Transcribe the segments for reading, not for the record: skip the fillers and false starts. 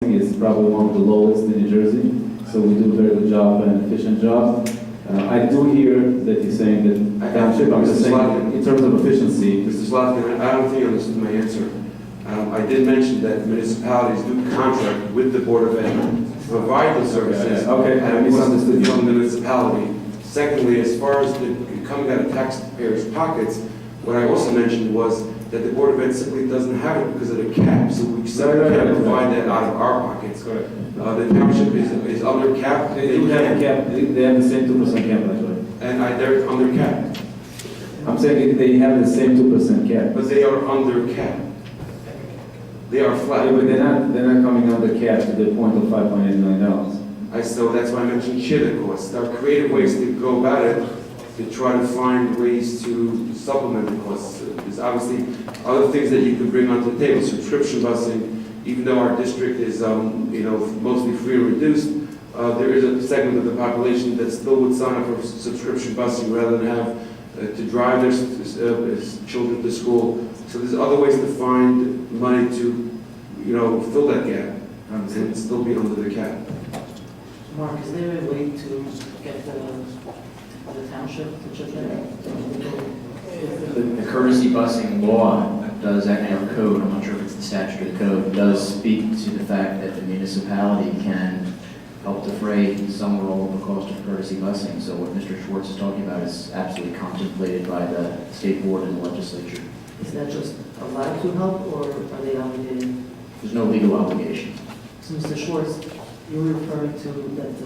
busing is probably one of the lowest in New Jersey, so we do a very good job and efficient job. I do hear that you're saying that township, I'm just saying in terms of efficiency. Mr. Slatkin, I don't think you understood my answer. I did mention that municipalities do contract with the Board of Ed to provide the services. Okay, I misunderstood you. From the municipality. Secondly, as far as coming out of taxpayers' pockets, what I also mentioned was that the Board of Ed simply doesn't have it because of the cap, so we simply can't provide that out of our pockets. Correct. The township is under cap. They do have a cap, they have the same 2% cap actually. And they're under cap. I'm saying they have the same 2% cap. But they are under cap. They are flat. Yeah, but they're not coming under cap to the point of $5.8 million. So that's why I mentioned share the costs. There are creative ways to go about it to try to find ways to supplement the costs. There's obviously other things that you could bring onto the table. Subscription busing, even though our district is mostly free and reduced, there is a segment of the population that still would sign up for subscription busing rather than have to drive their children to school. So there's other ways to find money to, fill that gap and still be under the cap. Mark, is there a way to get the township to chip in? The courtesy busing law does, and our code, I'm not sure if it's the statute or the code, does speak to the fact that the municipality can help defray some or all of the cost of courtesy busing. So what Mr. Schwartz is talking about is absolutely contemplated by the state board and the legislature. Is that just allowed to help, or are they obligated? There's no legal obligation. So, Mr. Schwartz, you're referring to that the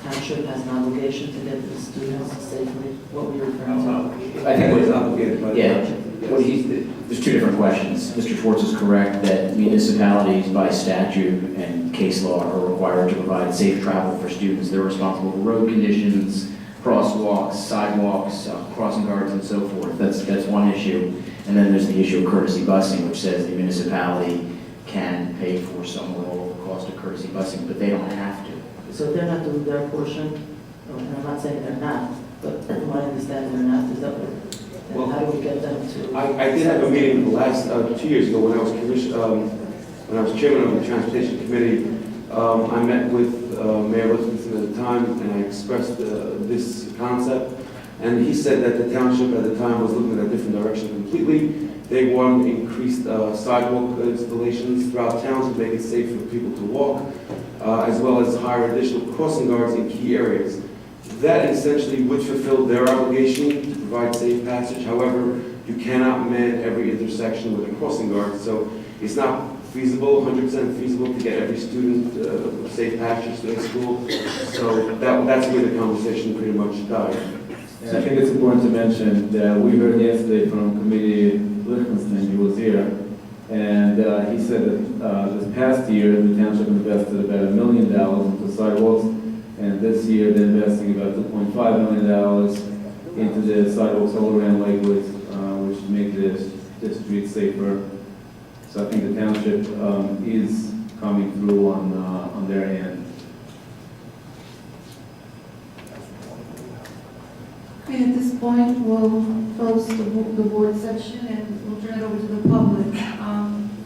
township has an obligation to get the students safely? What were you referring to? I think It's obligated by the there's two different questions. Mr. Schwartz is correct that municipalities by statute and case law are required to provide safe travel for students. They're responsible for road conditions, crosswalks, sidewalks, crossing guards, and so forth. That's one issue. And then there's the issue of courtesy busing, which says the municipality can pay for some or all of the cost of courtesy busing, but they don't have to. So if they're not doing their portion, and I'm not saying they're not, but from what I understand, they're not, is that what, how do we get them to? I did have a meeting the last 2 years ago when I was when I was chairman of the transportation committee. I met with Mayor Livingston at the time, and I expressed this concept. And he said that the township at the time was looking at a different direction completely. They wanted increased sidewalk installations throughout town to make it safe for people to walk, as well as hire additional crossing guards in key areas. That essentially would fulfill their obligation to provide safe passage. However, you cannot man every intersection with a crossing guard, so it's not feasible, 100% feasible to get every student safe passage to their school. So that's where the conversation pretty much died. And I think it's important to mention that we heard yesterday from Committee Lichtenstein, he was here, and he said that this past year the township invested about $1 million into sidewalks, and this year they're investing about $2.5 million into the sidewalks all around Lakewood, which make the streets safer. So I think the township is coming through on their end. Okay, at this point, we'll close the board section and we'll turn it over to the public.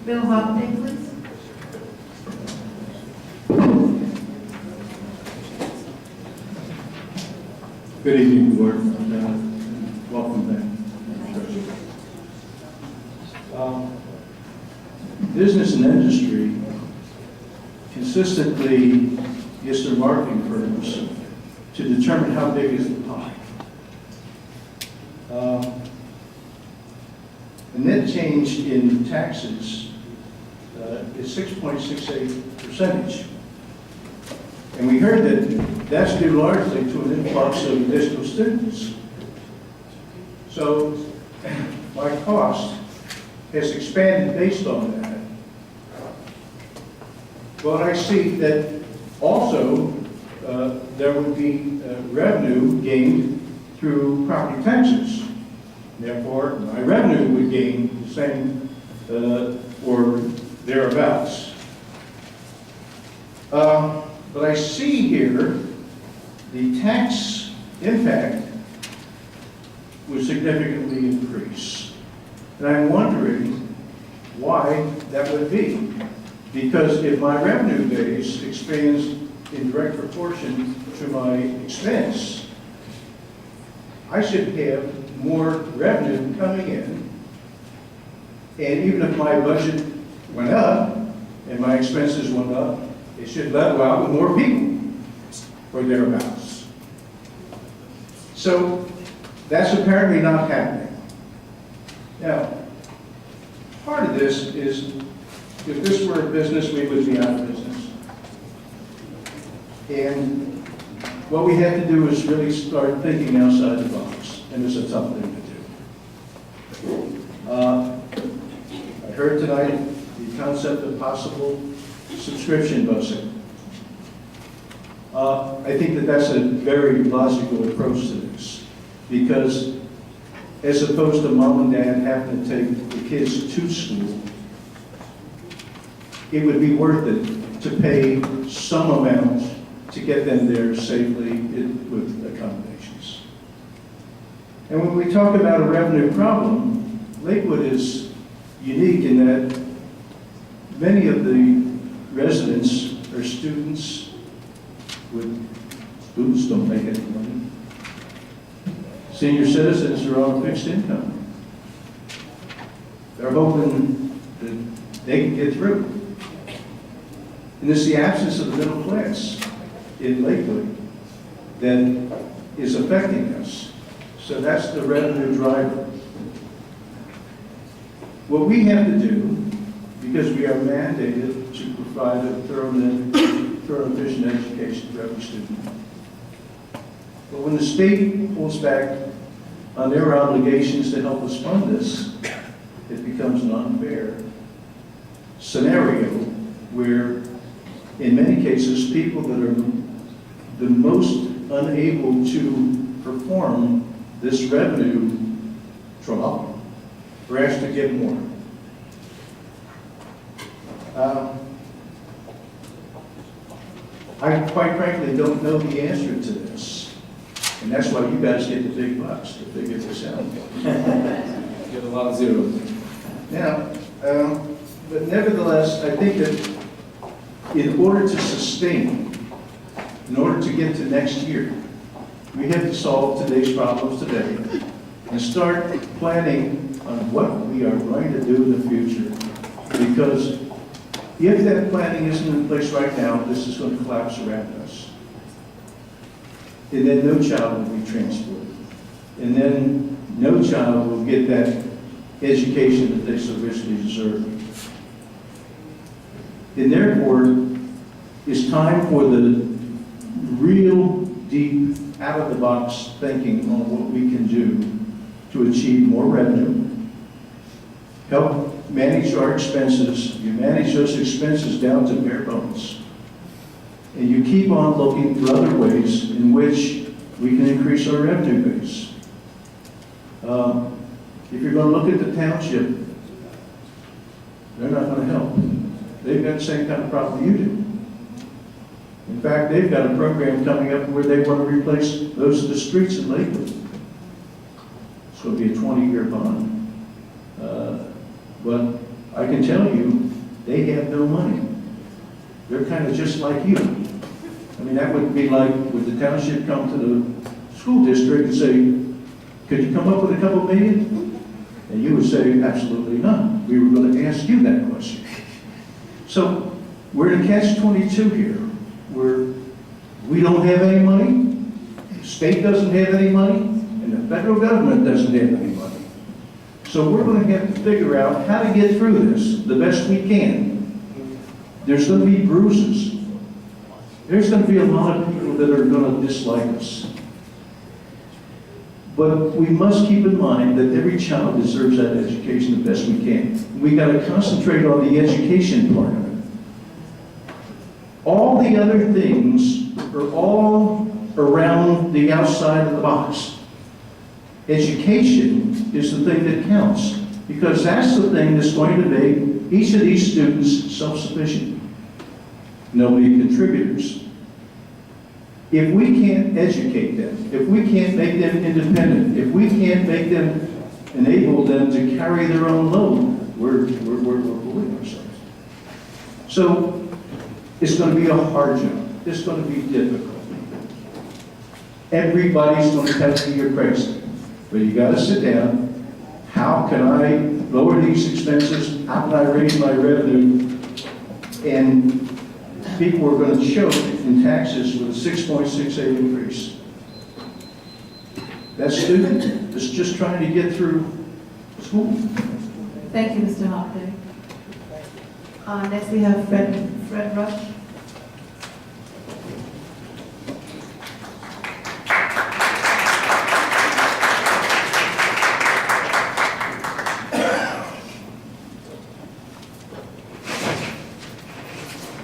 Bill Holiday, please. Good evening, board. Welcome back. Business and industry consistently gets their marketing firms to determine how big is the pie. The net change in taxes is 6.68%. And we heard that that's due largely to an influx of additional students. So my cost has expanded based on that. But I see that also there would be revenue gained through property taxes. Therefore, my revenue would gain the same or thereabouts. But I see here the tax impact would significantly increase. And I'm wondering why that would be. Because if my revenue base expands in direct proportion to my expense, I should have more revenue coming in. And even if my budget went up and my expenses went up, it should level out with more people or thereabouts. So that's apparently not happening. Now, part of this is, if this were a business, we would be out of business. And what we have to do is really start thinking outside the box, and it's a tough thing to do. I heard tonight the concept of possible subscription busing. I think that that's a very logical approach to this, because as opposed to mom and dad having to take the kids to school, it would be worth it to pay some amount to get them there safely with accommodations. And when we talk about a revenue problem, Lakewood is unique in that many of the residents are students students don't make any money. Senior citizens are on a fixed income. They're hoping that they can get through. And it's the absence of the middle class in Lakewood that is affecting us. So that's the revenue driver. What we have to do, because we are mandated to provide a thorough and efficient education for every student. But when the state pulls back on their obligations to help us fund this, it becomes an unfair scenario where, in many cases, people that are the most unable to perform this revenue drop are asked to give more. I quite frankly don't know the answer to this. And that's why you guys get the big bucks to figure this out. Get a lot of zeros. Now, but nevertheless, I think that in order to sustain, in order to get to next year, we have to solve today's problems today and start planning on what we are going to do in the future. Because if that planning isn't in place right now, this is going to collapse around us. And then no child will be transported. And then no child will get that education that they so richly deserve. And therefore, it's time for the real deep, out-of-the-box thinking on what we can do to achieve more revenue, help manage our expenses. You manage those expenses down to bare bones. And you keep on looking for other ways in which we can increase our revenue base. If you're going to look at the township, they're not going to help. They've got the same kind of problem you do. In fact, they've got a program coming up where they want to replace most of the streets in Lakewood. It's going to be a 20-year bond. But I can tell you, they have no money. They're kind of just like you. I mean, that would be like, would the township come to the school district and say, could you come up with a couple million? And you would say, absolutely not. We were going to ask you that question. So we're in a catch-22 here, where we don't have any money, the state doesn't have any money, and the federal government doesn't have any money. So we're going to have to figure out how to get through this the best we can. There's going to be bruises. There's going to be a lot of people that are going to dislike us. But we must keep in mind that every child deserves that education the best we can. We got to concentrate on the education part of it. All the other things are all around the outside of the box. Education is the thing that counts, because that's the thing that's going to make each of these students self-sufficient. They'll be contributors. If we can't educate them, if we can't make them independent, if we can't make them, enable them to carry their own load, we're fooling ourselves. So it's going to be a hard job. It's going to be difficult. Everybody's going to tell you you're crazy. But you got to sit down. How can I lower these expenses? How can I raise my revenue? And people are going to choke in taxes with a 6.68 increase. That student is just trying to get through school. Thank you, Mr. Hopley. Next we have Fred Rush.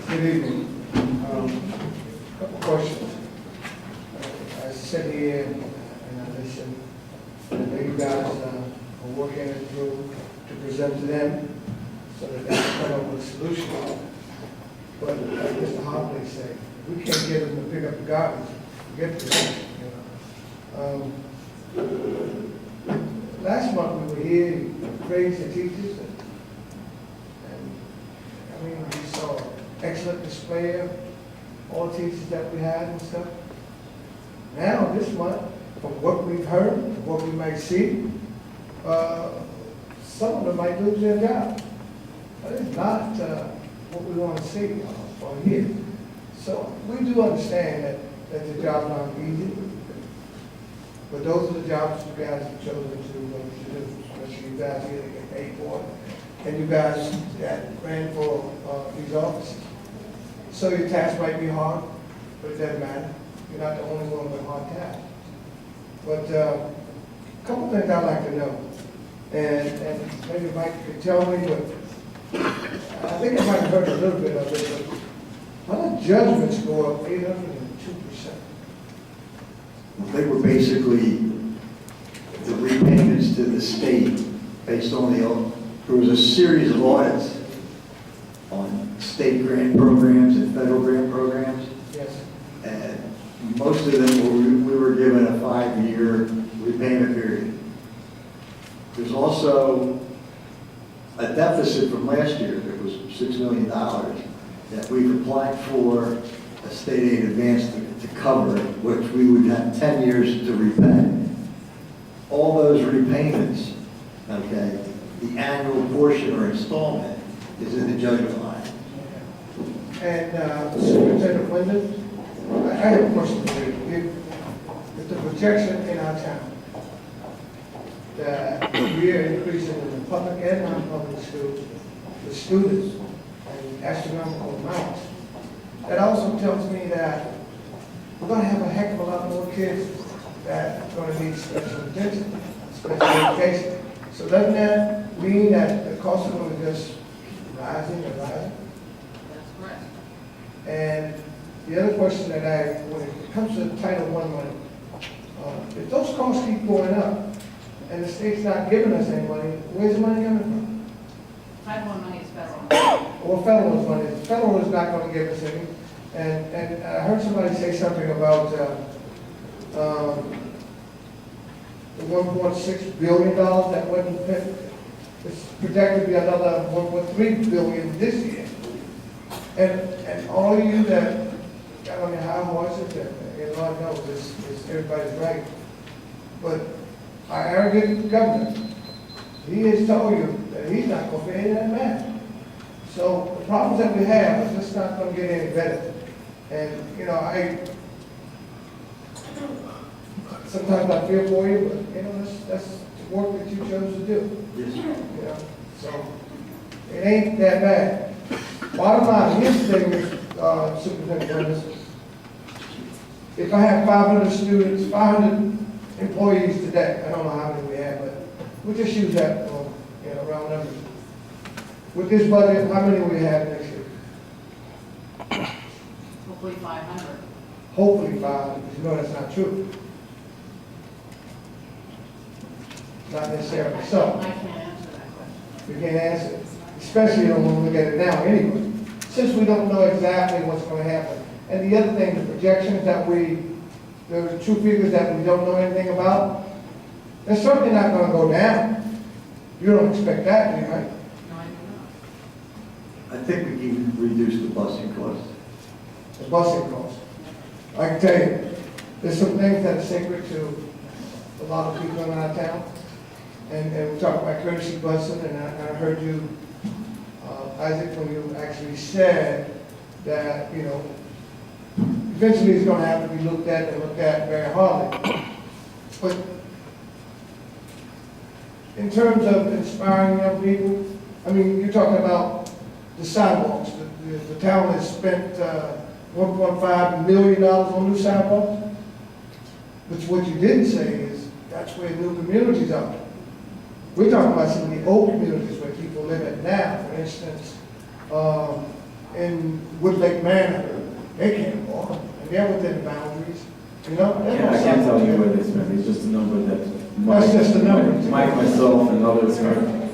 Good evening. Couple questions. I sit here and I listen. I know you guys are working it through to present to them so that they can come up with a solution. But like Mr. Hopley said, we can't get them to pick up the garbage, get this, Last month we were here, you praised the teachers, and I mean, we saw excellent display of all the teachers that we had and stuff. Now, this month, from what we've heard, from what we might see, some of them might lose their job. That is not what we want to see or hear. So we do understand that the jobs aren't easy, but those are the jobs you guys have chosen to do, especially you guys here that get paid for it, and you guys that ran for these offices. So your task might be hard, but it doesn't matter. You're not the only one with hard tasks. But a couple things I'd like to know, and maybe Mike could tell me, but I think I might have heard a little bit of it, but how did judgments go up 802%? They were basically the repayments to the state based on there was a series of audits on state grant programs and federal grant programs. Yes. And most of them we were given a 5-year repayment period. There's also a deficit from last year that was $6 million that we've applied for a state aid advance to cover it, which we would have 10 years to repay. All those repayments, okay, the annual portion or installment is in the judgment line. And Superintendent Wyndham, I have a question for you. If the projection in our town that we are increasing in the public and non-public schools, the students, and astronomical amounts, that also tells me that we're going to have a heck of a lot more kids that are going to need special attention, special education. So doesn't that mean that the cost is going to just rising and rising? That's correct. And the other question that when it comes to Title I money, if those costs keep going up and the state's not giving us any money, where's the money coming from? Title I money is federal. Well, federal money. Federal is not going to give us any. And I heard somebody say something about the $1.6 billion that wasn't paid. It's projected to be another $1.3 billion this year. And all of you that got on your high horses, and Lord knows it's everybody's right. But our arrogant governor, he has told you that he's not going to pay any of that man. So the problems that we have is just not going to get any better. And, you know, sometimes I feel for you, but, you know, that's the work that you chose to do. Yes. You know, so it ain't that bad. Bottom line, here's the thing, Superintendent Williams. If I have 500 students, 500 employees today, I don't know how many we have, but we'll just use that for, you know, round numbers. With this budget, how many we have next year? Hopefully 500. Hopefully 500, because you know that's not true. Not necessarily so. I can't answer that question. We can't answer it, especially when we look at it now anyway, since we don't know exactly what's going to happen. And the other thing, the projections that the true figures that we don't know anything about, they're certainly not going to go down. You don't expect that, do you, right? No, I do I think we can reduce the busing cost. The busing cost. I can tell you, there's some things that are sacred to a lot of people in our town. And we talked about courtesy busing, and I heard you, Isaac, when you actually said that, you know, eventually it's gonna have to be looked at and looked at very hardly. But in terms of inspiring young people, I mean, you're talking about the sidewalks. The town has spent $1.5 million on new sidewalks. But what you didn't say is that's where new communities are. We're talking about some of the old communities where people live at now. For instance, in Woodlake Manor, they can't walk, and they're within the boundaries. You know, I can't tell you where they spend, it's just a number that Mike, That's just a number. Mike, myself, and others heard.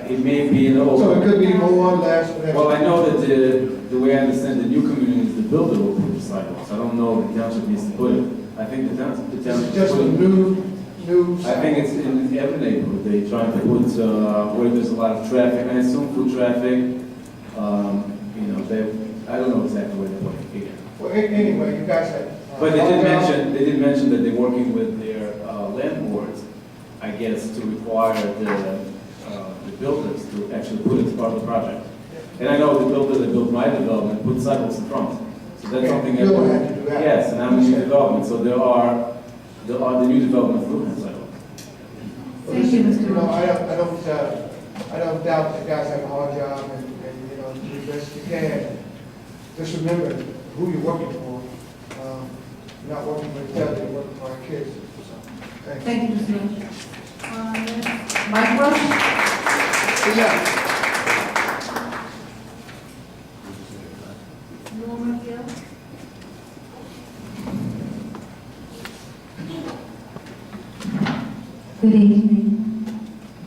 It may be an old. So it could be more or less, whatever. Well, I know that the way I understand the new communities, the builder will put the sidewalks. I don't know if the township needs to put it. I think the township. It's just a new. I think it's in every neighborhood. They try to put where there's a lot of traffic. I assume foot traffic. You know, I don't know exactly where they're putting it. Well, anyway, you guys have. But they did mention that they're working with their landlords, I guess, to require the builders to actually put it as part of the project. And I know the builder that built my development put sidewalks in front. So that's something that. You'll have to do that. Yes, and I'm in new development, so there are the new developments will have sidewalks. Thank you, Mr. You know, Roach. I don't doubt that guys have a hard job and you know, do the best you can. Just remember who you're working for. You're not working for each other, you're working for our kids. So, thank you. Thank you, Mr. Roach. Mike Roach? Yeah. Norma Gill? Good evening.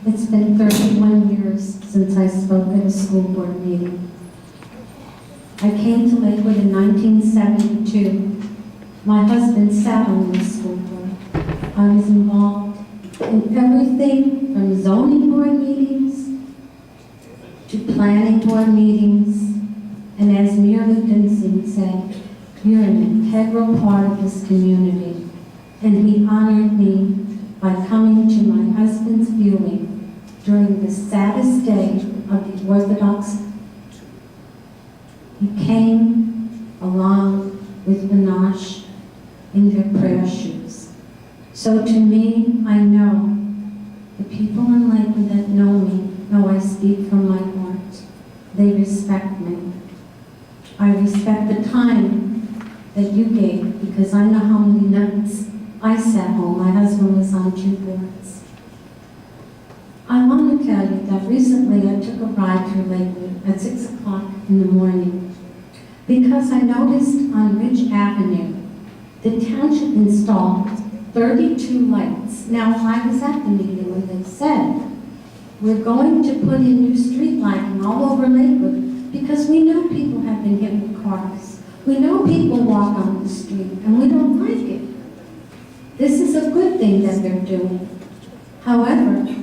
It's been 31 years since I spoke at a school board meeting. I came to Lakewood in 1972. My husband sat on the school board. I was involved in everything from zoning board meetings to planning board meetings. And as Mayor Livingston said, you're an integral part of this community. And he honored me by coming to my husband's viewing during the saddest day of the Orthodox. He came along with Banash in their prayer shoes. So to me, I know the people in Lakewood that know me know I speak from my heart. They respect me. I respect the time that you gave because I know how many nights I sat home. My husband was on 2 boards. I want to tell you that recently I took a ride through Lakewood at 6 o'clock in the morning because I noticed on Ridge Avenue the township installed 32 lights. Now, I was at the meeting when they said, we're going to put in new street lighting all over Lakewood because we know people have been hit with cars. We know people walk on the street and we don't like it. This is a good thing that they're doing. However,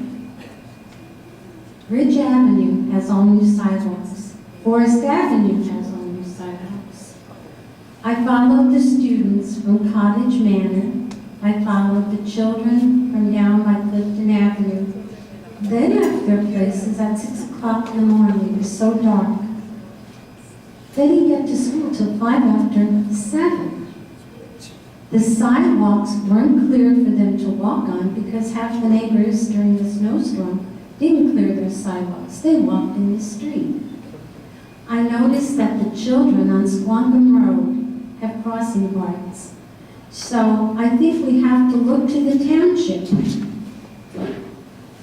Ridge Avenue has all new sidewalks. Forest Avenue has all new sidewalks. I followed the students from Cottage Manor. I followed the children from down by Clifton Avenue. They left their places at 6 o'clock in the morning. It was so dark. They didn't get to school till 5 after 7. The sidewalks weren't cleared for them to walk on because half the neighbors during the snowstorm didn't clear their sidewalks. They walked in the street. I noticed that the children on Squonkam Road have crossing guards. So I think we have to look to the township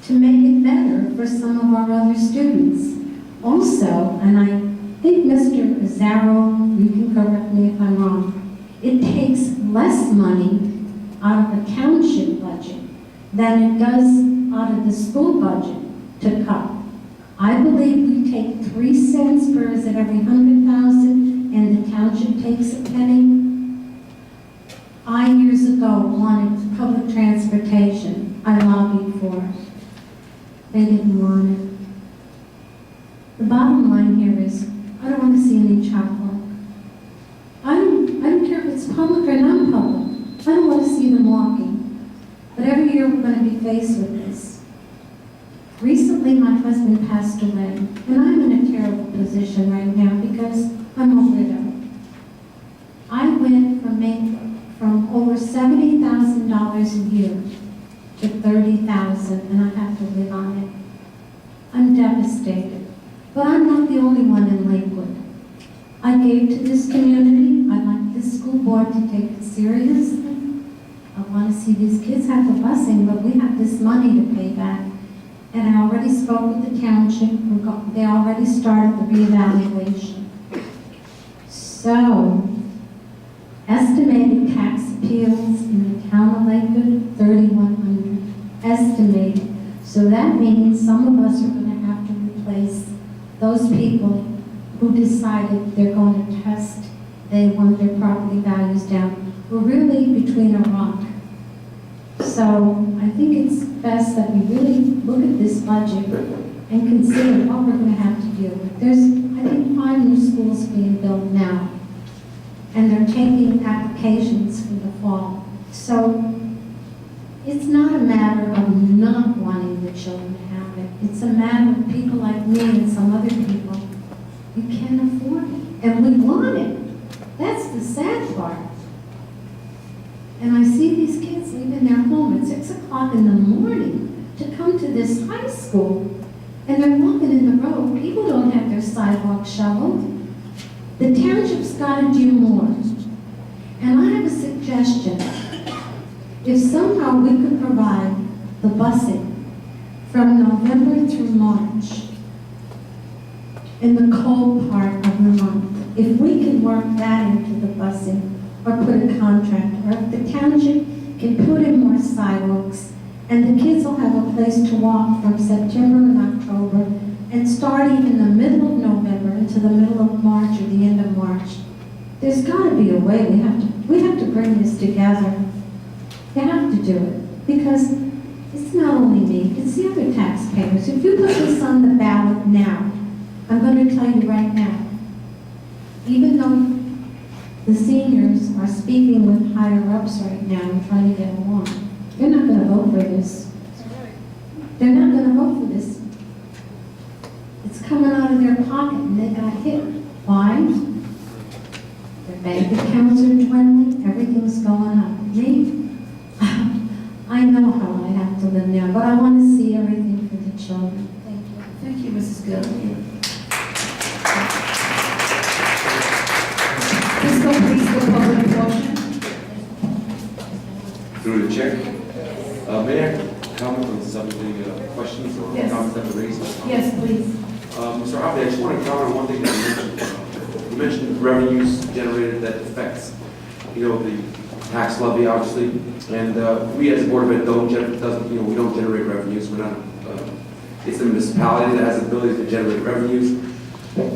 to make it better for some of our other students. Also, and I think Mr. Azzaro, you can correct me if I'm wrong, it takes less money out of the township budget than it does out of the school budget to cut. I believe we take 3 cents per is it every 100,000 and the township takes a penny. I years ago wanted public transportation. I lobbied for it. They didn't want it. The bottom line here is faced with this. Recently, my husband passed away, and I'm in a terrible position right now because I'm a widow. I went from over $70,000 a year to $30,000, and I have to live on it. I'm devastated, but I'm not the only one in Lakewood. I gave to this community. I'd like this school board to take it seriously. I want to see these kids have the busing, but we have this money to pay back. And I already spoke with the township. They already started the reevaluation. So, estimated tax appeals in the town of Lakewood, 3,100. Estimated. So that means some of us are going to have to replace those people who decided they're going to test, they want their property values down. We're really between a rock. So I think it's best that we really look at this budget and consider what we're going to have to deal with. There's, I think, 5 new schools being built now, and they're taking applications for the fall. So it's not a matter of not wanting the children to have it. It's a matter of people like me and some other people. You can't afford it, and we want it. That's the sad part. And I see these kids leaving their home at 6 o'clock in the morning to come to this high school, and they're walking in the road. People don't have their sidewalks shoveled. The township's got to do more. And I have a suggestion. If somehow we could provide the busing from November through March in the cold part of the month, if we can work that into the busing or put a contract, or if the township can put in more sidewalks and the kids will have a place to walk from September and October and start even the middle of November into the middle of March or the end of March. There's got to be a way. We have to bring this together. You have to do it, because it's not only me, it's the other taxpayers. If you put this on the ballot now, I'm going to tell you right now, even though the seniors are speaking with higher-ups right now and trying to get along, they're not going to vote for this. They're not going to vote for this. It's coming out of their pocket, and they got hit. Why? Their bank accounts are dwindling, everything's going up. Me? I know how I have to live now, but I want to see everything for the children. Thank you. Thank you, Mrs. Gill. Please complete the public portion. Through the chair. May I comment on some of the questions or Yes. comments that were raised? Yes, please. Mr. Hoppe, I just want to comment on one thing that you mentioned. You mentioned revenues generated that affects, the tax levy, obviously. And we as a Board of Ed we don't generate revenues. We're not, it's the municipality that has the ability to generate revenues.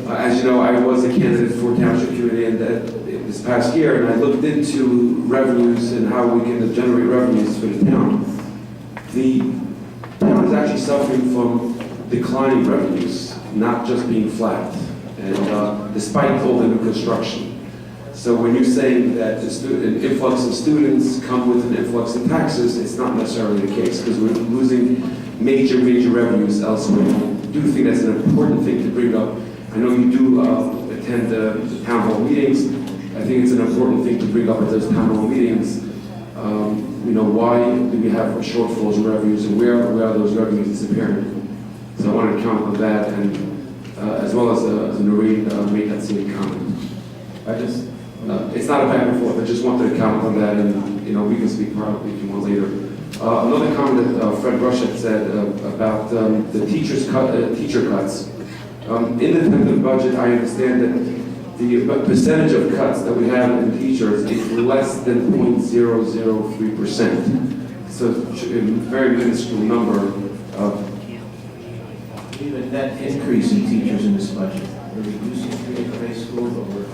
As you know, I was a candidate for Township Committee and this past year, and I looked into revenues and how we can generate revenues for the town. The town is actually suffering from declining revenues, not just being flat, and despite all the new construction. So when you're saying that an influx of students come with an influx of taxes, it's not necessarily the case, because we're losing major revenues elsewhere. I do think that's an important thing to bring up. I know you do attend the town hall meetings. I think it's an important thing to bring up at those town hall meetings. Why do we have shortfalls in revenues, and where are those revenues disappearing? So I wanted to comment on that, and as well as Noreen made that same comment. It's not a back and forth. I just wanted to comment on that, and we can speak privately if you want later. Another comment that Fred Rush had said about the teacher cuts. In the tentative budget, I understand that the percentage of cuts that we have in teachers is less than 0.003%. So a very minuscule number. Even net increase in teachers in this budget. We're reducing 3 different schools, but we're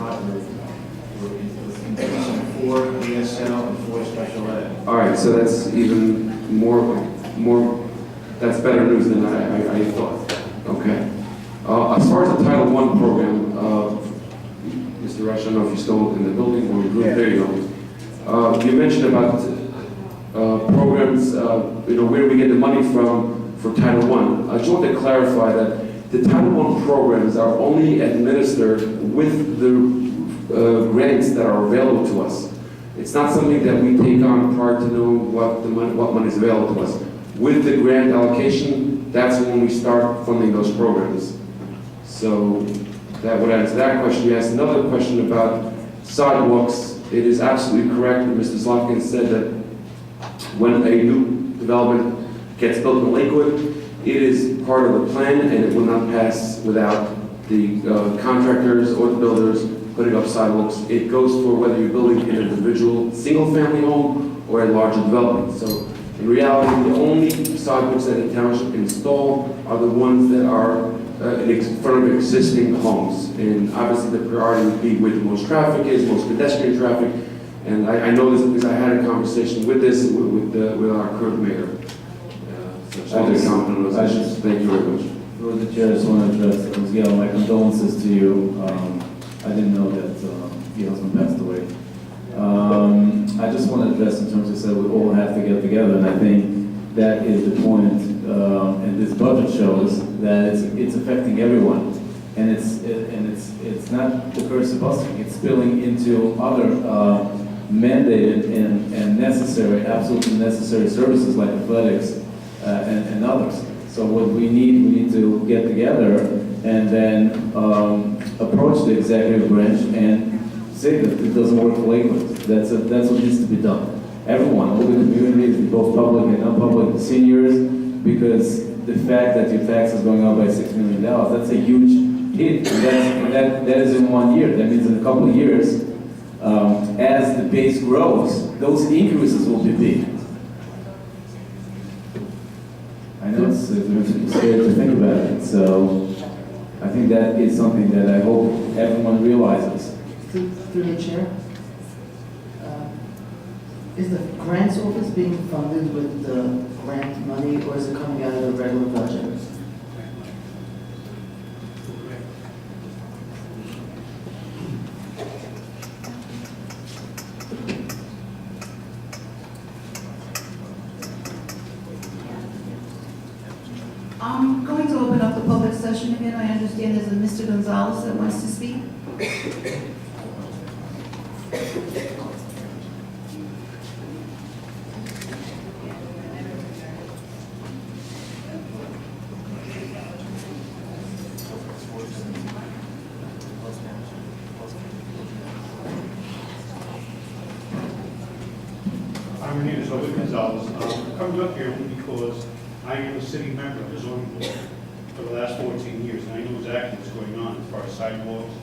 increasing 4 ESL and 4 special ed. All right, so that's even more. That's better news than I thought. Okay. As far as the Title I program, Mr. Rush, I don't know if you're still in the building or there you go. You mentioned about programs, where do we get the money from for Title I? I just want to clarify that the Title I programs are only administered with the grants that are available to us. It's not something that we take on prior to knowing what money is available to us. With the grant allocation, that's when we start funding those programs. So that would answer that question. You asked another question about sidewalks. It is absolutely correct that Mr. Slotkin said that when a new development gets built in Lakewood, it is part of the plan and it will not pass without the contractors or the builders putting up sidewalks. It goes for whether you're building an individual single-family home or a larger development. So in reality, the only sidewalks that the township install are the ones that are in front of existing homes. And obviously the priority would be where the most traffic is, most pedestrian traffic. And I know this because I had a conversation with our current mayor. So I just comment on those issues. Thank you very much. Through the chair, I just want to address, Miguel, my condolences to you. I didn't know that your husband passed away. I just want to address in terms of said we all have to get together, and I think that is the point. And this budget shows that it's affecting everyone, and it's not the curse of busing. It's spilling into other mandated and necessary, absolutely necessary services like athletics and others. So what we need to get together and then approach the executive branch and say that it doesn't work for Lakewood. That's what needs to be done. Everyone, all the communities, both public and non-public, the seniors, because the fact that your tax is going up by $6 million, that's a huge hit. And that is in 1 year. That means in a couple of years, as the base grows, those increases will be big. I know it's scary to think about it, so I think that is something that I hope everyone realizes. Through the chair, is the grants office being funded with the grant money, or is it coming out of the regular budget? I'm going to open up the public session again. I understand there's a Mr. Gonzalez that wants to speak. My name is Robert Gonzalez. I'm coming up here only because I am a sitting member of the zoning board for the last 14 years, and I know exactly what's going on as far as sidewalks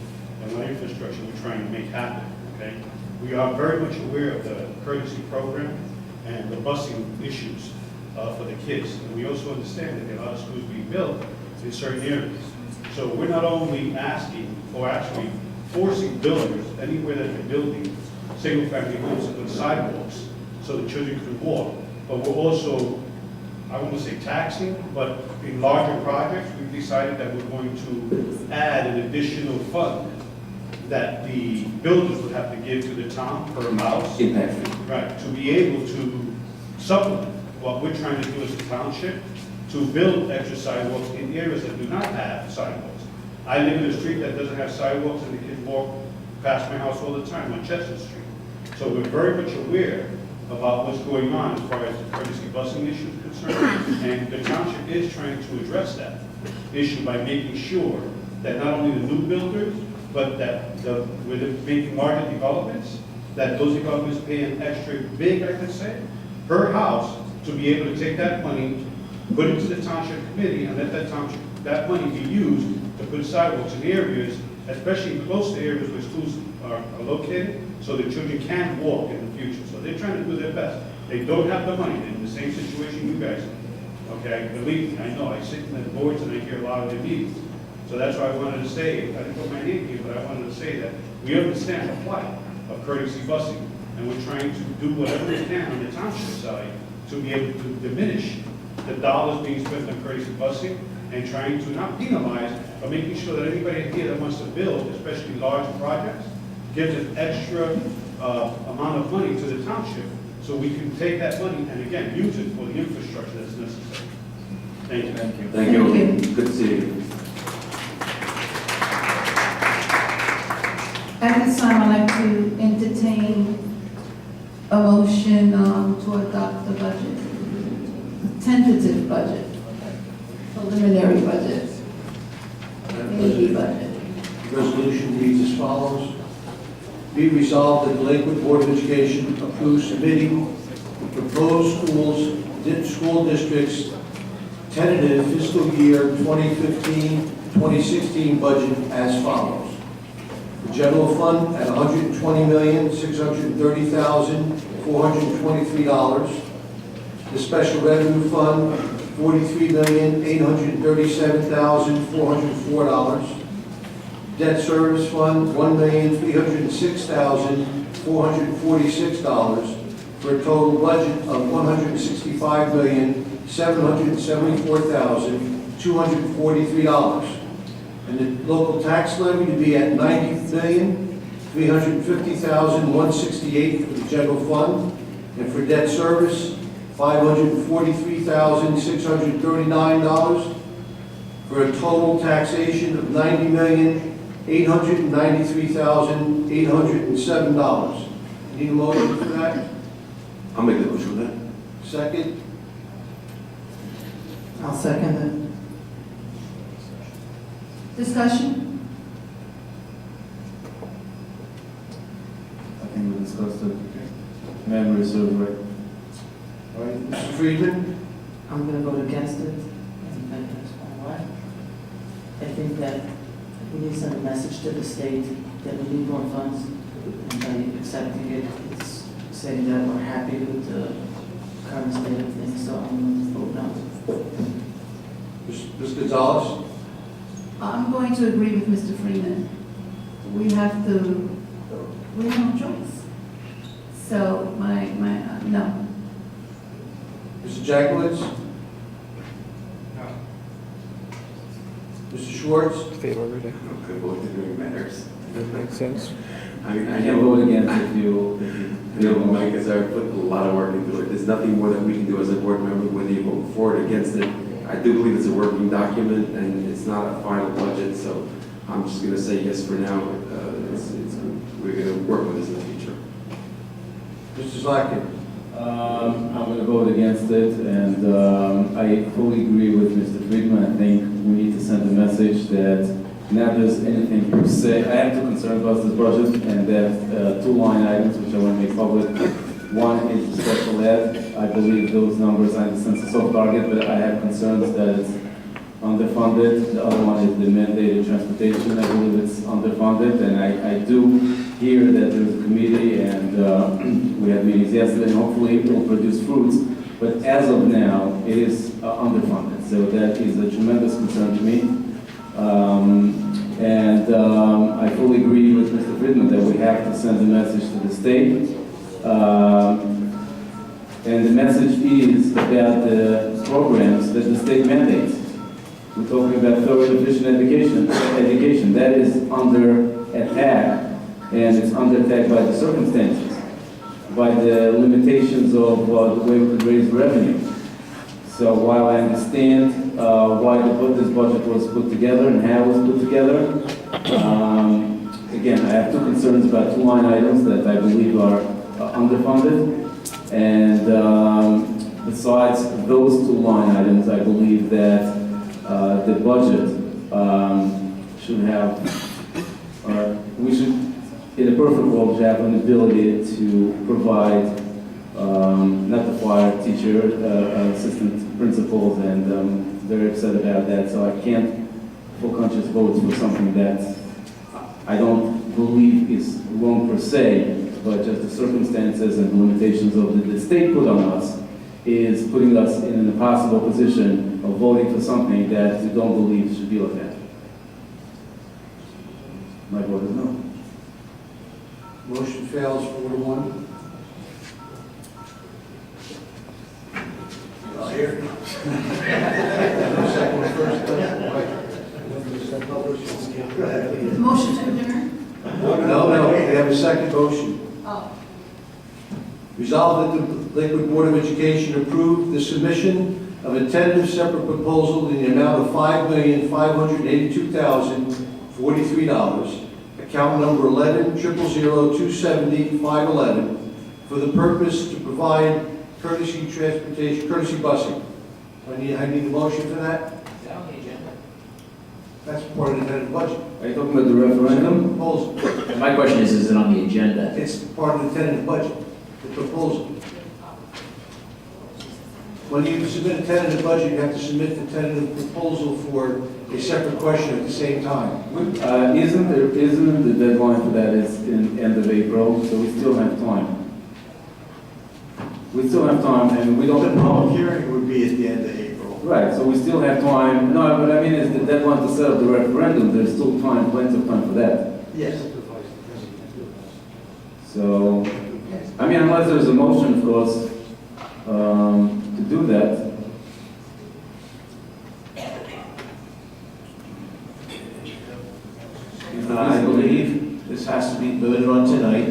and what infrastructure we're trying to make happen, okay? We are very much aware of the courtesy program and the busing issues for the kids. And we also understand that there are a lot of schools being built in certain areas. So we're not only asking, or actually forcing builders anywhere that they're building single-family homes to put sidewalks so the children can walk, but we're also, I won't say taxing, but in larger projects, we've decided that we're going to add an additional fund that the builders would have to give to the town per house. Impact. Right, to be able to supplement what we're trying to do as a township, to build extra sidewalks in areas that do not have sidewalks. I live in a street that doesn't have sidewalks, and the kids walk past my house all the time on Chestnut Street. So we're very much aware about what's going on as far as the courtesy busing issue is concerned, and the township is trying to address that issue by making sure that not only the new builders, but that with making larger developments, that those developments pay an extra big, I could say, per house to be able to take that money, put it to the township committee, and let that money be used to put sidewalks in areas, especially close to areas where schools are located, so the children can walk in the future. So they're trying to do their best. They don't have the money. They're in the same situation you guys are. Okay, believe me, I know. I sit in the boards and I hear a lot of their meetings. So that's why I wanted to say, I didn't put my name here, but I wanted to say that we understand the plight of courtesy busing, and we're trying to do whatever we can on the township side to be able to diminish the dollars being spent on courtesy busing, and trying to not penalize, but making sure that anybody here that wants to build, especially large projects, gives an extra amount of money to the township so we can take that money and again, use it for the infrastructure that's necessary. Thank you. Thank you. Thank you. Thank you. Good to see you. At this time, I'd like to entertain a motion to adopt the budget, tentative budget, preliminary budget, maybe budget. Resolution reads as follows. Be resolved that the Lakewood Board of Education approves submitting the proposed school districts tentative fiscal year 2015-2016 budget as follows. The general fund at $120,630,423. The special revenue fund, $43,837,404. Debt service fund, $1,306,446, for a total budget of $165,774,243. And the local tax levy to be at $90,350,168 for the general fund, and for debt service, $543,639, for a total taxation of $90,893,807. Need a motion for that? I'll make the motion for that. Second? I'll second it. Discussion? I think we discussed it. Memory serves right. All right, Mr. Friedman? I'm going to vote against it, and that's why. I think that we need to send a message to the state that we need more funds, and by accepting it, it's saying that we're happy with the current state of things, so I'm going to vote no. Ms. Gonzalez? I'm going to agree with Mr. Freeman. We have no choice. So no. Mr. Jackowitz? No. Mr. Schwartz? Okay, well, it really matters. That makes sense. I mean, I can vote against if you You know, Mike, as I put a lot of work into it, there's nothing more that we can do as a board member, whether you vote for it or against it. I do believe it's a working document, and it's not a final budget, so I'm just gonna say yes for now. We're gonna work with this in the future. Mr. Zlakin? I'm going to vote against it, and I fully agree with Mr. Friedman. I think we need to send a message that not there's anything per se. I have two concerns about this budget, and that two line items which I want to make public. One is the special ed. I believe those numbers are in the census of target, but I have concerns that it's underfunded. The other one is the mandated transportation. I believe it's underfunded, and I do hear that there's a committee, and we had meetings yesterday, and hopefully it will produce fruits. But as of now, it is underfunded, so that is a tremendous concern to me. I fully agree with Mr. Friedman that we have to send a message to the state. And the message is about the programs that the state mandates. We're talking about thorough and efficient education. That is under attack, and it's under attack by the circumstances, by the limitations of the way we could raise revenue. So while I understand why this budget was put together and how it was put together, again, I have two concerns about two line items that I believe are underfunded. And besides those two line items, I believe that the budget should have, we should, in a perfect world, have an ability to provide, not the choir, teacher, assistant principals, and very upset about that. So I can't, full conscious vote for something that I don't believe is wrong per se, but just the circumstances and the limitations of the state put on us is putting us in an impossible position of voting for something that we don't believe should be like that. My vote is no. Motion fails 4-1. Here. Second one first. Motion to adjourn? No, we have a second motion. Oh. Resolved that the Lakewood Board of Education approved the submission of a tentative separate proposal in the amount of $5,582,043, account number 11-000-270-511, for the purpose to provide courtesy transportation, courtesy busing. I need a motion for that? Is that on the agenda? That's part of the tentative budget. Are you talking about the referendum? Proposal. My question is it on the agenda? It's part of the tentative budget, the proposal. When you submit a tentative budget, you have to submit the tentative proposal for a separate question at the same time. Isn't the deadline for that is in end of April, so we still have time. We still have time, and we The don't. public hearing would be at the end of April. Right, so we still have time. No, but I mean, is the deadline to set up the referendum, there's still time, plenty of time for that. Yes. So, I mean, unless there's a motion, of course, to do that. I believe this has to be voted on tonight.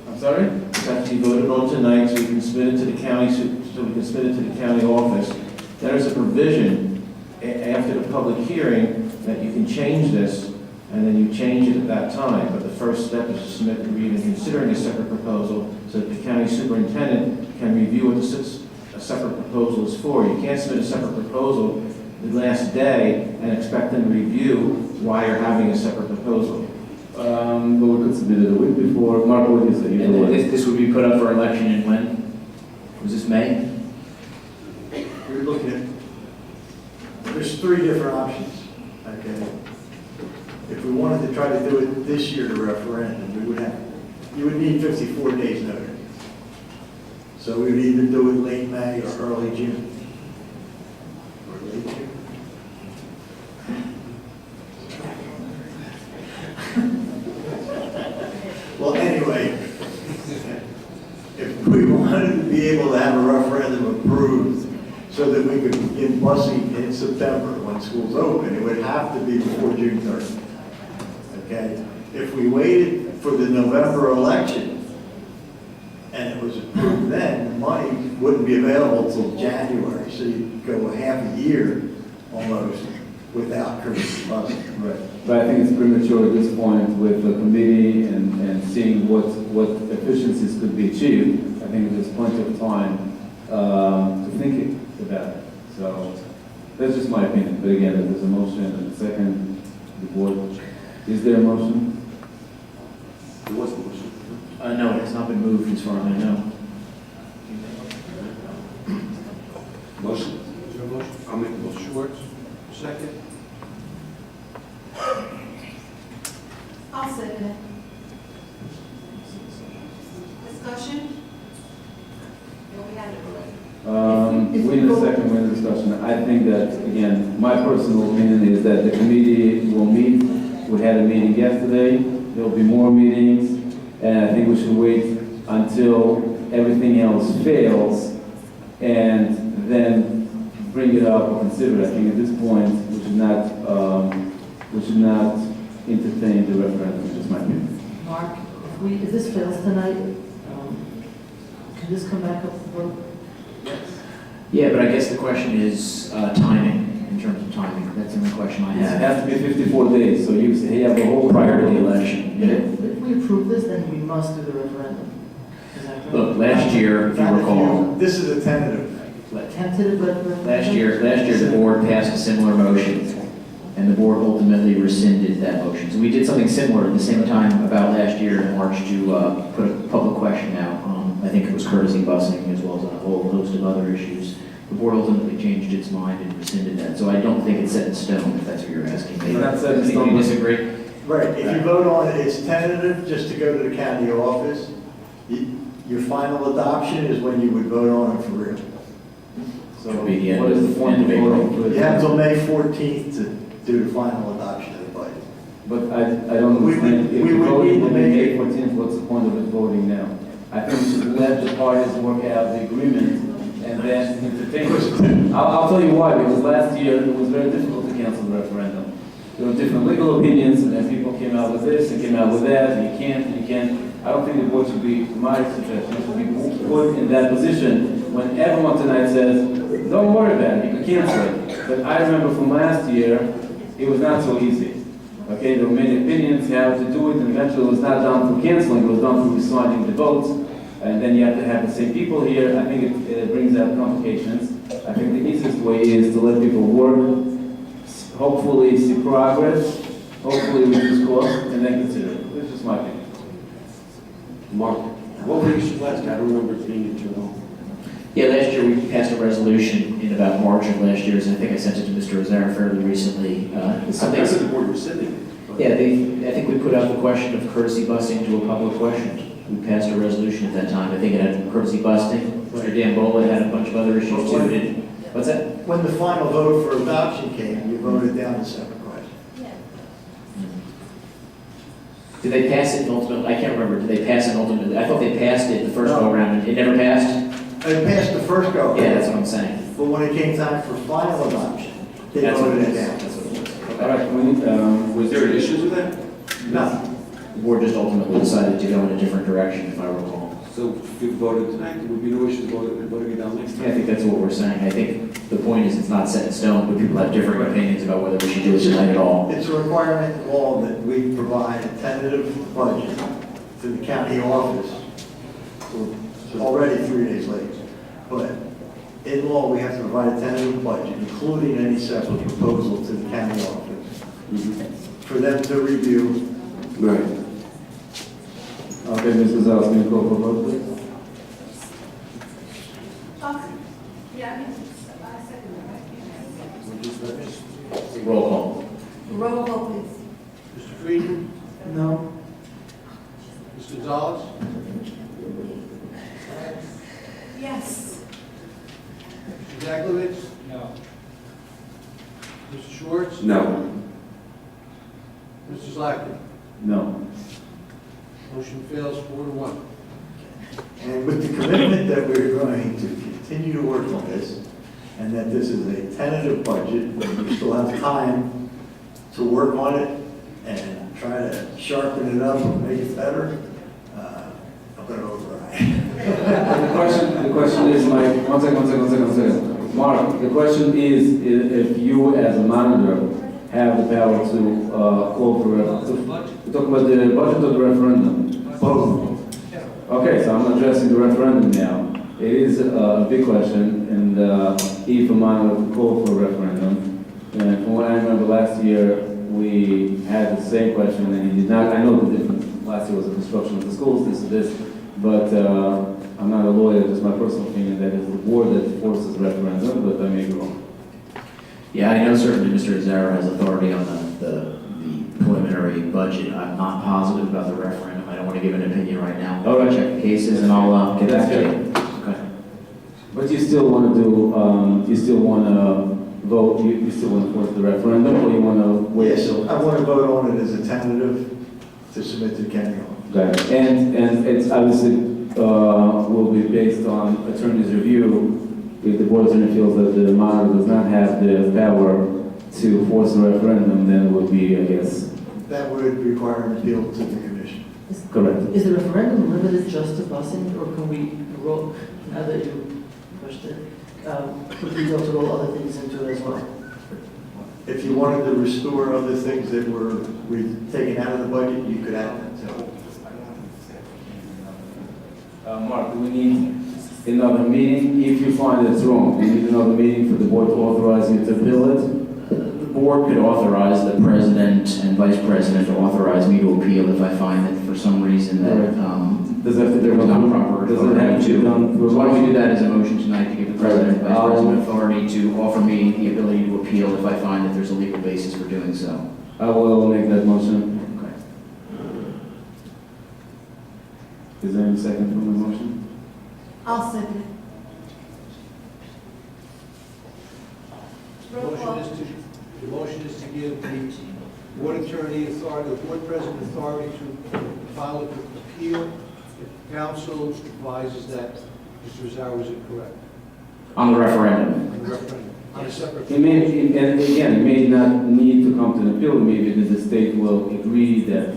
I'm sorry? This has to be voted on tonight so we can submit it to the county, so we can submit it to the county office. There's a provision after the public hearing that you can change this, and then you change it at that time. But the first step is to submit the reading considering a separate proposal so that the county superintendent can review what a separate proposal is for. You can't submit a separate proposal the last day and expect them to review why you're having a separate proposal. But we could submit it a week before. Mark, what is it? And this would be put up for election in when? Was this May? We're looking at, there's three different options, okay? If we wanted to try to do it this year, the referendum, you would need 54 days notice. So we would either do it late May or early June. Or late June. Well, anyway, if we wanted to be able to have a referendum approved so that we could begin busing in September when school's open, it would have to be before June 3rd. Okay? If we waited for the November election and it was approved then, money wouldn't be available until January. So you'd go a half a year almost without courtesy busing. Right. But I think it's premature at this point with the committee and seeing what efficiencies could be achieved. I think there's plenty of time to think about it. So that's just my opinion. But again, if there's a motion and a second, the board, is there a motion? There was a motion. No, it has not been moved as far as I know. Motion? Is there a motion? I'll make the motion. Schwartz, second. I'll second it. Discussion? Yeah, we had it already. We need a second, we're in discussion. I think that, again, my personal opinion is that the committee will meet. We had a meeting yesterday. There will be more meetings. And I think we should wait until everything else fails and then bring it up or consider it. I think at this point, we should not entertain the referendum, which is my opinion. Mark, if this fails tonight, can this come back up for vote? Yeah, but I guess the question is timing, in terms of timing. That's the only question I It have. has to be 54 days, so you have the whole Prior to the election. If we approve this, then we must do the referendum. Is that correct? Look, last year, if you recall, This is a tentative. Tentative referendum? last year the board passed a similar motion, and the board ultimately rescinded that motion. So we did something similar at the same time about last year in March to put a public question out. I think it was courtesy busing as well as a whole host of other issues. The board ultimately changed its mind and rescinded that. So I don't think it's set in stone, if that's what you're asking. It's not set in I think stone. you disagree? Right, if you vote on it, it's tentative, just to go to the county office. Your final adoption is when you would vote on it for real. So Could be the end what is the of- point end of of April. voting for it? You have until May 14th to do the final adoption of the budget. But I don't We would- understand, if we the would voting need to will be make May it- 14th, what's the point of it voting now? I think we should let the parties work out the agreement and then entertain it. I'll tell you why, because last year it was very difficult to cancel the referendum. There were different legal opinions, and then people came out with this and came out with that, and you can't, I don't think the board should be, my suggestion, should be put in that position when everyone tonight says, don't worry about it, you can cancel it. But I remember from last year, it was not so easy. Okay, there were many opinions how to do it, and eventually it was not done through canceling, it was done through deciding the votes. And then you have to have the same people here. I think it brings out complications. I think the easiest way is to let people work, hopefully see progress, hopefully reduce costs, and then consider it. This is my opinion. Mark, what were the issues last year? I don't remember it being internal. Yeah, last year we passed a resolution in about March of last year, and I think I sent it to Mr. Azar fairly recently. I said the board rescinded it. Yeah, I think we put out the question of courtesy busing to a public question. We passed a resolution at that time. I think it had courtesy busting. Mr. Gambola had a bunch of other issues too. What's that? When the final vote for adoption came, you voted down the separate question. Did they pass it ultimately? I can't remember. Did they pass it ultimately? I thought they passed it the first go around. It never passed? It passed the first go. Yeah, that's what I'm saying. But when it came time for final adoption, they That's what voted it it is. down. That's what it was. All right, we need, Was there issues with that? No. The board just ultimately decided to go in a different direction, if I recall. So if you voted tonight, there would be no issues voting it down next I time? think that's what we're saying. I think the point is it's not set in stone, but people have different opinions about whether we should do it tonight at all. It's a requirement in law that we provide a tentative budget to the county office. We're already 3 days late. But in law, we have to provide a tentative budget, including any separate proposal to the county office, for them to review. Right. okay, Ms. Gonzalez, can you call for vote, please? Roll call. Roll call, please. Mr. Friedman? No? Mr. Gonzalez? Yes. Mr. Jaglowitz? No. Mr. Schwartz? No. Mr. Zlakin? No. Motion fails 4-1. And with the commitment that we're going to continue to work on this, and that this is a tentative budget, and we still have time to work on it and try to sharpen it up and make it better, I'm going to override. The question is, Mike, one second. Mark, the question is, if you as a manager have the power to call for, we're talking about the budget or the referendum? Both. Okay, so I'm addressing the referendum now. It is a big question, and if a manager would call for a referendum, and from what I remember last year, we had the same question, and he did not, I know the difference, last year was the construction of the schools, this, but I'm not a lawyer, just my personal opinion, that is the board that forces referendum, but I may be wrong. Yeah, I know certainly Mr. Azar has authority on the preliminary budget. I'm not positive about the referendum. I don't want to give an opinion right now. All right. Check the cases and I'll get back to you. Okay. But you still want to do, you still want to vote, you still want to force the referendum, or you want to wait Yes, till? I want to vote on it as a tentative to submit to the county office. Got it. And it's obviously, will be based on attorney's review. If the board attorney feels that the monitor does not have the power to force a referendum, then it would be, I guess, That would require an appeal to the commission. correct. Is the referendum limited just to busing, or can we roll, now that you pushed it, could we go to roll other things into it as well? If you wanted to restore other things that we've taken out of the budget, you could add that to it. Mark, do we need another meeting? If you find it's wrong, we need another meeting for the board to authorize you to appeal it? The board could authorize the president and vice president to authorize me to appeal if I find that for some reason that Does it have to be there was not done? proper Does it have to be done? So why don't we do that as a motion tonight to give the president and vice Right. president authority to offer me the ability to appeal if I find that there's a legal basis for doing so. I will make that motion. Okay. Is there any second from the motion? I'll second it. Roll call. The motion is to give the board attorney authority, the board president authority to file an appeal if council advises that Mr. Azar was incorrect On the referendum. on the referendum. On a separate. It may, and again, it may not need to come to an appeal, maybe that the state will agree that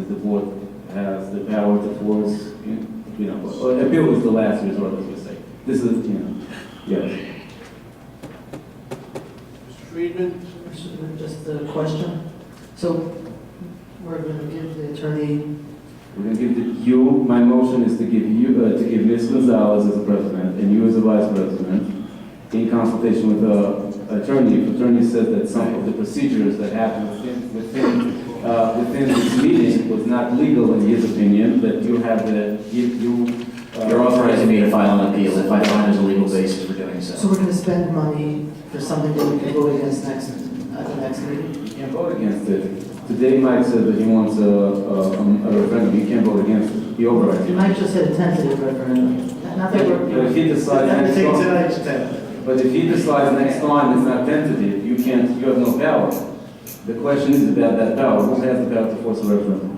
the board has the power to force, appeal is the last resort, as we say. This is, yes. Mr. Friedman? Just a question. So we're going to give the attorney, We're going to give you, my motion is to give you, to give Ms. Gonzalez as the president and you as the vice president in consultation with the attorney. If the attorney says that some of the procedures that happened within this meeting was not legal in his opinion, that you have the, You're authorizing me to file an appeal if I find there's a legal basis for doing so so. we're going to spend money for something that we can vote against at the next meeting? You can't vote against it. Today Mike said that he wants a referendum, you can't vote against it, he overrides You it. might just hit a tentative referendum. Not that But we're, if he decides next Everything time, tonight's tentative. but if he decides next time it's not tentative, you have no power. The question is about that power, who has the power to force a referendum?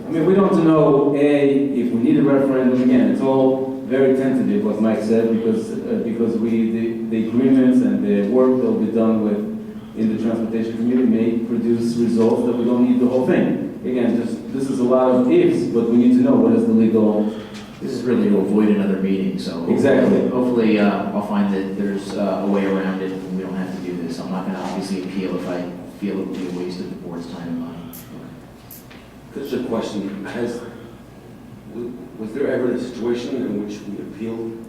I mean, we don't know, if we need a referendum, again, it's all very tentative, what Mike said, because the agreements and the work that will be done in the Transportation Committee may produce results that we don't need the whole thing. Again, this is a lot of ifs, but we need to know what is the legal. This is really to avoid another meeting, so. Exactly. Hopefully, I'll find that there's a way around it and we don't have to do this. I'm not gonna obviously appeal if I feel it would be a waste of the board's time and money. Just a question, was there ever a situation in which we appealed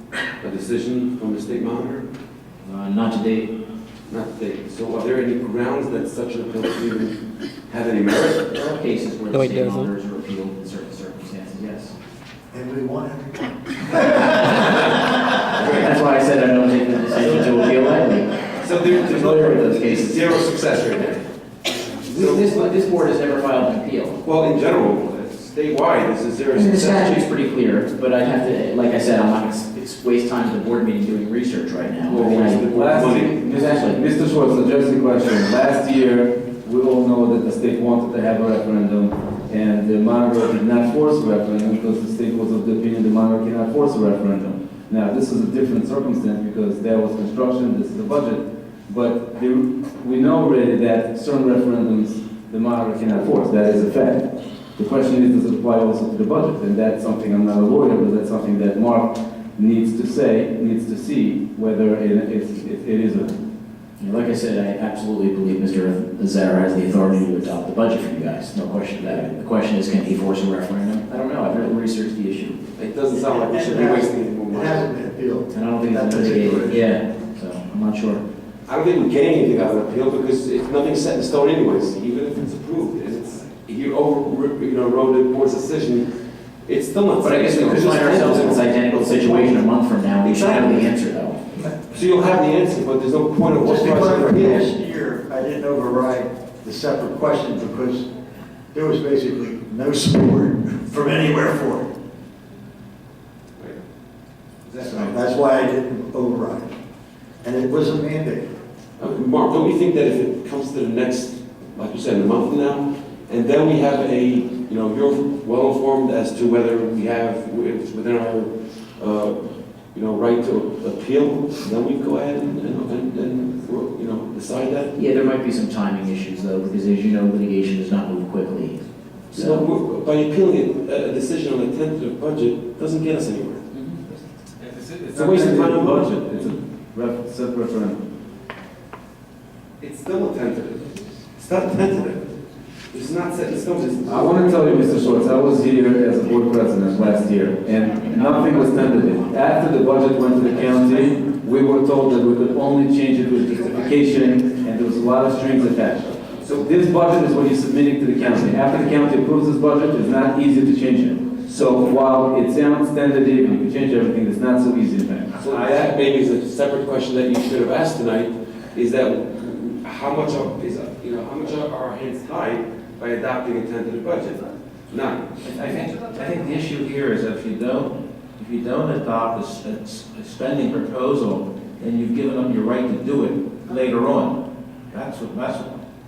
a decision from the state monitor? Not to date. Not today. So are there any grounds that such an appeal could even have any merit? There are cases where the state monitors are appealed in certain circumstances, yes. And we want every time. That's why I said I don't take the decision to appeal lightly. So there's Familiar with those cases. zero success rate there. This board has never filed an appeal. Well, in general, statewide, this is zero And the success Statute's rate. pretty clear, but I'd have to, like I said, I'm not gonna waste time at the board meeting doing research right now. Well, I mean, waste the board's money. Exactly. Mr. Schwartz, address the question. Last year, we all know that the state wanted to have a referendum, and the monitor did not force a referendum because the state was of the opinion the monitor cannot force a referendum. Now, this is a different circumstance because there was construction, this is the budget, but we know already that certain referendums the monitor cannot force. That is a fact. The question is, does it apply also to the budget? And that's something, I'm not a lawyer, but that's something that Mark needs to see whether it is a. Like I said, I absolutely believe Mr. Zara has the authority to adopt the budget for you guys, no question about it. The question is, can he force a referendum? I don't know, I've never researched the issue. It doesn't sound like we should be wasting any more It money. hasn't been appealed. And I don't think it's That particular litigated, yeah, so I'm not sure. I don't think we gain anything out of an appeal because nothing's set in stone anyways, even if it's approved. And you overrode the board's decision, it's still not. But I guess we could find ourselves in this identical situation a month from now, we should have the answer though. So you'll have the answer, but there's no point of Just because authorizing for an last appeal. year, I didn't override the separate question because there was basically no support from anywhere for it. So that's why I didn't override. And it was a mandate. Mark, don't you think that if it comes to the next, like you said, a month from now, and then we have you're well informed as to whether we have, it's within our, right to appeal, then we go ahead and decide that? Yeah, there might be some timing issues though, because as you know, litigation does not move quickly. So by appealing a decision on a tentative budget, doesn't get us anywhere. It's a waste of time and money. budget, it's a separate referendum. It's still a tentative. It's not tentative. It's not set in stone. I want to tell you, Mr. Schwartz, I was here as a board president last year, and nothing was tentative. After the budget went to the county, we were told that we could only change it with justification, and there was a lot of strings attached. So this budget is what you're submitting to the county. After the county approves this budget, it's not easy to change it. So while it sounds tentative, and you can change everything, it's not so easy in fact. So that maybe is a separate question that you should have asked tonight, is that how much are our hands tied by adopting a tentative budget? None. I think the issue here is if you don't adopt a spending proposal, then you've given up your right to do it later on. That's what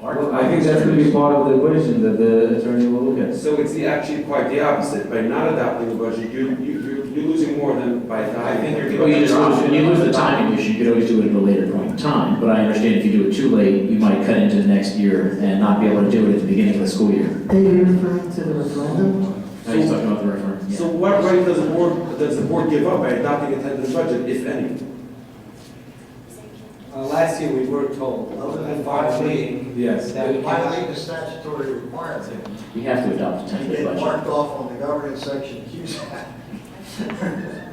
Well, I think that's going to be part of the equation that the attorney will look at. So it's actually quite the opposite. By not adopting the budget, you're losing more than by adopting. I think you're Well, when you lose the timing issue, you could always do it at a later point in time, but I understand if you do it too late, you might cut into the next year and not be able to do it at the beginning of the school year. Are you referring to the referendum? So what right does the board give up by adopting a tentative budget, if any? Last year, we were told, at our meeting, Yes. that we cannot. Violate the statutory requirement. We have to adopt a You tentative get budget. marked off on the governance section, CUSAC.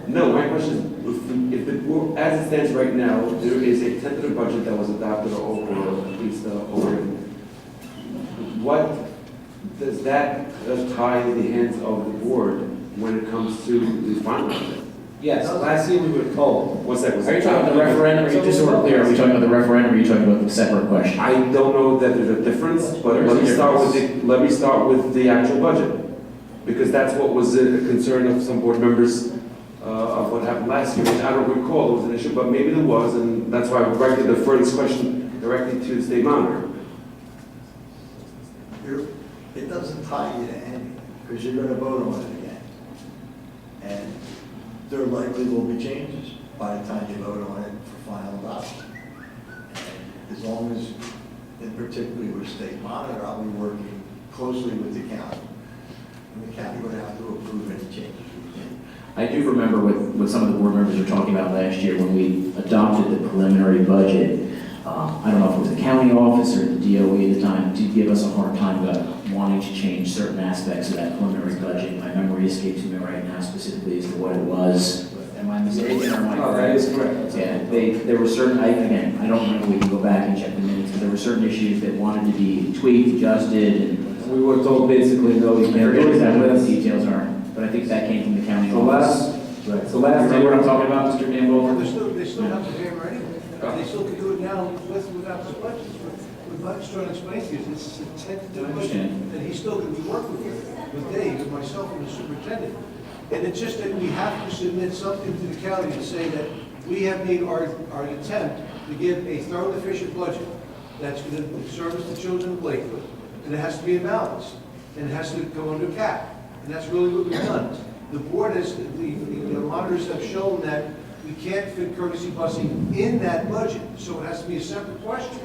No, my question is, if the board, as it stands right now, there is a tentative budget that was adopted or at least over. What does that tie the hands of the board when it comes to the final budget? Yes, last year we were told. What's that? Are you talking about the referendum, or just so we're clear, are we talking about the referendum, or are you talking about the separate question? I don't know that there's a difference, but let me start with the actual budget. Because that's what was a concern of some board members of what happened last year, which I don't recall there was an issue, but maybe there was, and that's why I would like to defer this question directly to the state monitor. It doesn't tie you to anything, because you're gonna vote on it again. And there likely will be changes by the time you vote on it for final adoption. And as long as, and particularly with state monitor, I'll be working closely with the county. And the county would have to approve any changes we make. I do remember what some of the board members were talking about last year when we adopted the preliminary budget. I don't know if it was the county office or the DOE at the time, did give us a hard time about wanting to change certain aspects of that preliminary budget. My memory escapes me right now specifically as to what it was. Am I mistaken or am I correct? No, that is correct. Yeah, there were certain, again, I don't remember, we can go back and check the minutes, but there were certain issues that wanted to be tweaked, adjusted, and We were told basically, no, you I can't forget do exactly what the that. details are, but I think that came from the county So office. right, so You last remember what I'm year, talking about, Mr. Van Well, Boven? they still have the hammer anyway. They still can do it now without the budget. What Mike's trying to explain to you is this is a I tentative budget, understand. and he's still going to be working with Dave and myself and the superintendent. And it's just that we have to submit something to the county to say that we have made our attempt to give a thorough, efficient budget that's going to service the children of Lakewood, and it has to be in balance, and it has to go under cap, and that's really what we've done. The board has, the monitors have shown that we can't fit courtesy busing in that budget, so it has to be a separate question.